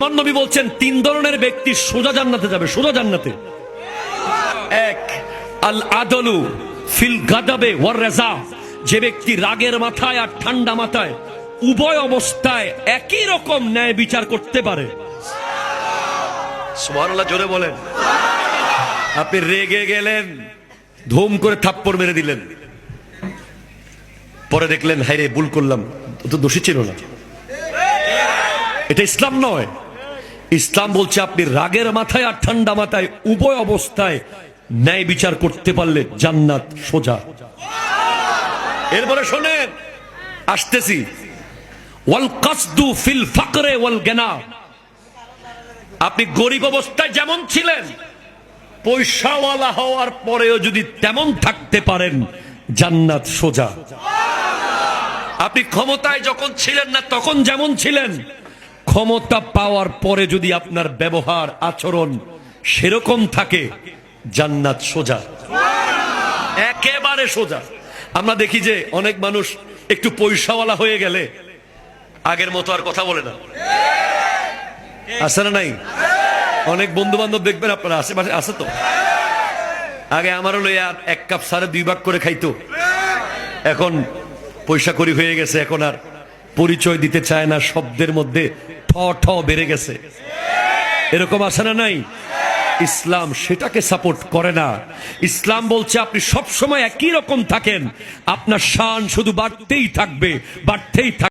আমার নবী বলছেন তিন ধরনের ব্যক্তি সোজা জান্নাতে যাবে, সোজা জান্নাতে। এক, আল আদলু ফিল গাদাবে ওয়ার রাজা, যে ব্যক্তি রাগের মাথায় আর ঠান্ডা মাথায় উভয় অবস্থায় একই রকম ন্যায় বিচার করতে পারে। সুবহানাল্লাহ, জোরে বলেন। আপনি রেগে গেলেন, ধুম করে থাপ্পড় মেরে দিলেন, পরে দেখলেন হায়রে ভুল করলাম, ও তো দোষী ছিল না। এটা ইসলাম নয়। ইসলাম বলছে আপনি রাগের মাথায় আর ঠান্ডা মাথায় উভয় অবস্থায় ন্যায় বিচার করতে পারলে জান্নাত সোজা। এরপরে শোনেন, আসতেছি, ওয়াল কাসদু ফিল ফাকরে ওয়াল গিনা, আপনি গরিব অবস্থায় যেমন ছিলেন পয়সাওয়ালা হওয়ার পরেও যদি তেমন থাকতে পারেন জান্নাত সোজা। আপনি ক্ষমতায় যখন ছিলেন না তখন যেমন ছিলেন, ক্ষমতা পাওয়ার পরে যদি আপনার ব্যবহার আচরণ সেরকম থাকে জান্নাত সোজা, একেবারে সোজা। আমরা দেখি যে অনেক মানুষ একটু পয়সাওয়ালা হয়ে গেলে আগের মতো আর কথা বলে না, আছে না নাই? অনেক বন্ধু বান্ধব দেখবেন আপনারা আশেপাশে আছে তো, আগে আমারও লইয়া এক কাপ সারে 2 ভাগ করে খাইতো, এখন পয়সা করি হয়ে গেছে, এখন আর পরিচয় দিতে চায় না, শব্দের মধ্যে ঠ ঠ বেড়ে গেছে। এরকম আছে না নাই? ইসলাম সেটাকে সাপোর্ট করে না। ইসলাম বলছে আপনি সব সময় একই রকম থাকেন, আপনার শান শুধু বাড়তেই থাকবে, বাড়তেই থাকবে।